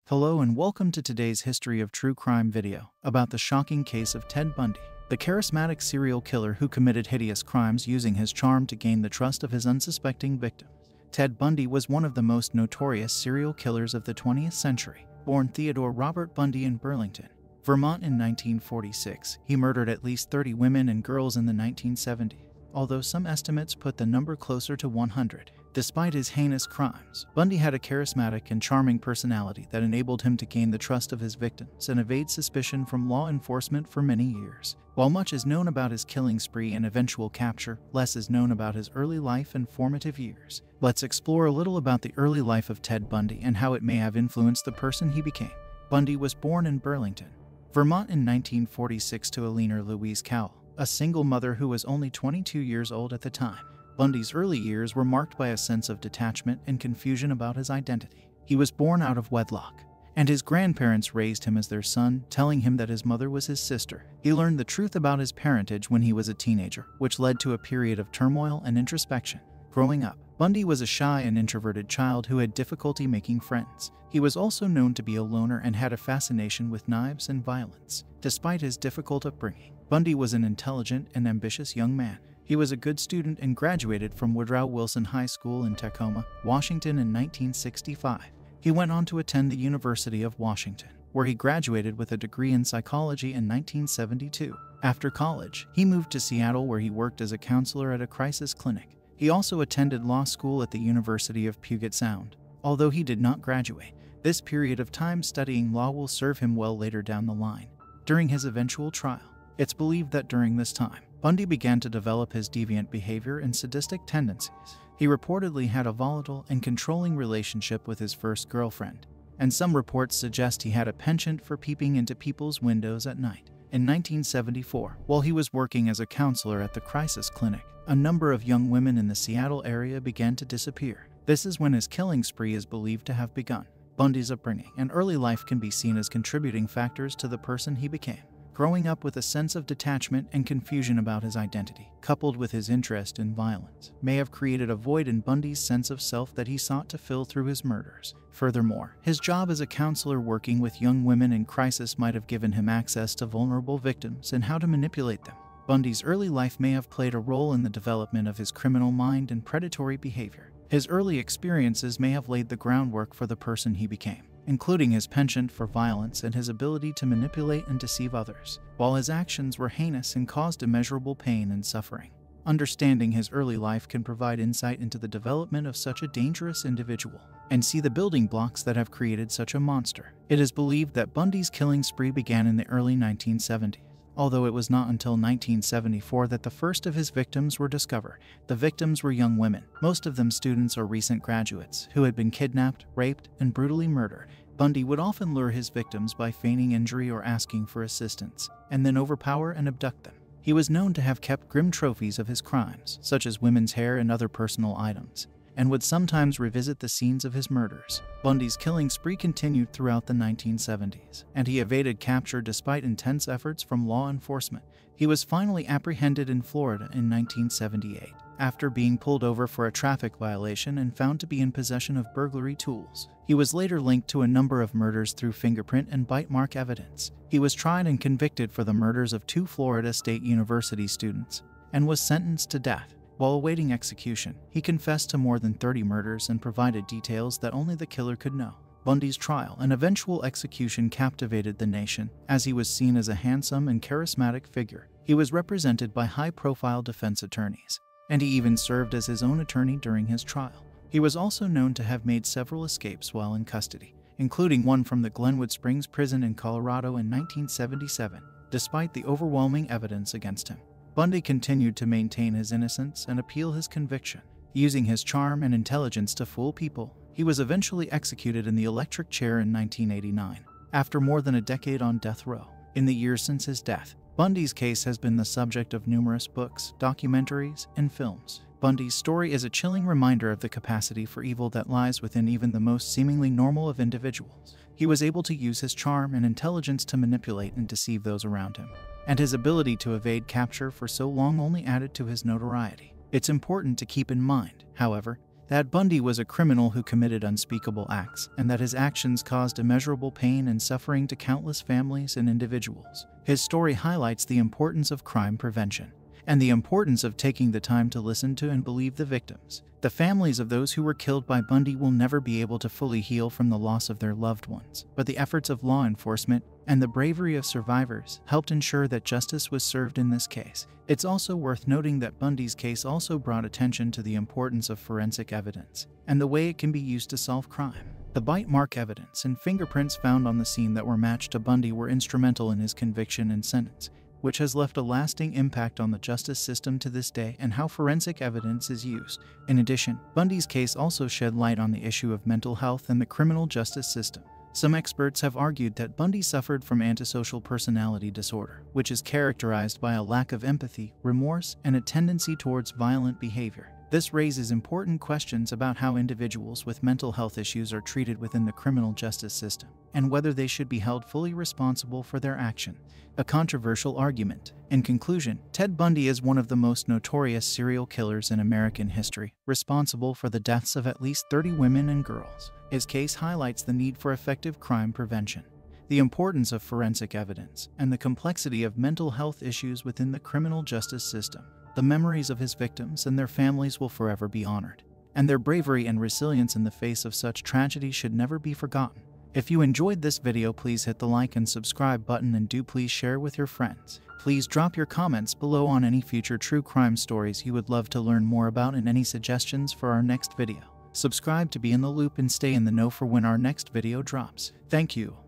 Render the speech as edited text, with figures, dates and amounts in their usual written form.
Hello and welcome to today's History of True Crime video about the shocking case of Ted Bundy, the charismatic serial killer who committed hideous crimes using his charm to gain the trust of his unsuspecting victims. Ted Bundy was one of the most notorious serial killers of the 20th century. Born Theodore Robert Bundy in Burlington, Vermont in 1946, he murdered at least 30 women and girls in the 1970s, although some estimates put the number closer to 100. Despite his heinous crimes, Bundy had a charismatic and charming personality that enabled him to gain the trust of his victims and evade suspicion from law enforcement for many years. While much is known about his killing spree and eventual capture, less is known about his early life and formative years. Let's explore a little about the early life of Ted Bundy and how it may have influenced the person he became. Bundy was born in Burlington, Vermont in 1946 to Eleanor Louise Cowell, a single mother who was only 22 years old at the time. Bundy's early years were marked by a sense of detachment and confusion about his identity. He was born out of wedlock, and his grandparents raised him as their son, telling him that his mother was his sister. He learned the truth about his parentage when he was a teenager, which led to a period of turmoil and introspection. Growing up, Bundy was a shy and introverted child who had difficulty making friends. He was also known to be a loner and had a fascination with knives and violence. Despite his difficult upbringing, Bundy was an intelligent and ambitious young man. He was a good student and graduated from Woodrow Wilson High School in Tacoma, Washington in 1965. He went on to attend the University of Washington, where he graduated with a degree in psychology in 1972. After college, he moved to Seattle where he worked as a counselor at a crisis clinic. He also attended law school at the University of Puget Sound. Although he did not graduate, this period of time studying law will serve him well later down the line. During his eventual trial, it's believed that during this time, Bundy began to develop his deviant behavior and sadistic tendencies. He reportedly had a volatile and controlling relationship with his first girlfriend, and some reports suggest he had a penchant for peeping into people's windows at night. In 1974, while he was working as a counselor at the crisis clinic, a number of young women in the Seattle area began to disappear. This is when his killing spree is believed to have begun. Bundy's upbringing and early life can be seen as contributing factors to the person he became. Growing up with a sense of detachment and confusion about his identity, coupled with his interest in violence, may have created a void in Bundy's sense of self that he sought to fill through his murders. Furthermore, his job as a counselor working with young women in crisis might have given him access to vulnerable victims and how to manipulate them. Bundy's early life may have played a role in the development of his criminal mind and predatory behavior. His early experiences may have laid the groundwork for the person he became, including his penchant for violence and his ability to manipulate and deceive others. While his actions were heinous and caused immeasurable pain and suffering, understanding his early life can provide insight into the development of such a dangerous individual and see the building blocks that have created such a monster. It is believed that Bundy's killing spree began in the early 1970s. Although it was not until 1974 that the first of his victims were discovered. The victims were young women, most of them students or recent graduates, who had been kidnapped, raped, and brutally murdered. Bundy would often lure his victims by feigning injury or asking for assistance, and then overpower and abduct them. He was known to have kept grim trophies of his crimes, such as women's hair and other personal items, and would sometimes revisit the scenes of his murders. Bundy's killing spree continued throughout the 1970s, and he evaded capture despite intense efforts from law enforcement. He was finally apprehended in Florida in 1978, after being pulled over for a traffic violation and found to be in possession of burglary tools. He was later linked to a number of murders through fingerprint and bite mark evidence. He was tried and convicted for the murders of 2 Florida State University students, and was sentenced to death. While awaiting execution, he confessed to more than 30 murders and provided details that only the killer could know. Bundy's trial and eventual execution captivated the nation, as he was seen as a handsome and charismatic figure. He was represented by high-profile defense attorneys, and he even served as his own attorney during his trial. He was also known to have made several escapes while in custody, including one from the Glenwood Springs prison in Colorado in 1977. Despite the overwhelming evidence against him, Bundy continued to maintain his innocence and appeal his conviction. Using his charm and intelligence to fool people, he was eventually executed in the electric chair in 1989, after more than a decade on death row. In the years since his death, Bundy's case has been the subject of numerous books, documentaries, and films. Bundy's story is a chilling reminder of the capacity for evil that lies within even the most seemingly normal of individuals. He was able to use his charm and intelligence to manipulate and deceive those around him, and his ability to evade capture for so long only added to his notoriety. It's important to keep in mind, however, that Bundy was a criminal who committed unspeakable acts, and that his actions caused immeasurable pain and suffering to countless families and individuals. His story highlights the importance of crime prevention and the importance of taking the time to listen to and believe the victims. The families of those who were killed by Bundy will never be able to fully heal from the loss of their loved ones, but the efforts of law enforcement and the bravery of survivors helped ensure that justice was served in this case. It's also worth noting that Bundy's case also brought attention to the importance of forensic evidence and the way it can be used to solve crime. The bite mark evidence and fingerprints found on the scene that were matched to Bundy were instrumental in his conviction and sentence, which has left a lasting impact on the justice system to this day and how forensic evidence is used. In addition, Bundy's case also shed light on the issue of mental health and the criminal justice system. Some experts have argued that Bundy suffered from antisocial personality disorder, which is characterized by a lack of empathy, remorse, and a tendency towards violent behavior. This raises important questions about how individuals with mental health issues are treated within the criminal justice system, and whether they should be held fully responsible for their action. A controversial argument. In conclusion, Ted Bundy is one of the most notorious serial killers in American history, responsible for the deaths of at least 30 women and girls. His case highlights the need for effective crime prevention, the importance of forensic evidence, and the complexity of mental health issues within the criminal justice system. The memories of his victims and their families will forever be honored, and their bravery and resilience in the face of such tragedy should never be forgotten. If you enjoyed this video, please hit the like and subscribe button, and do please share with your friends. Please drop your comments below on any future true crime stories you would love to learn more about and any suggestions for our next video. Subscribe to be in the loop and stay in the know for when our next video drops. Thank you.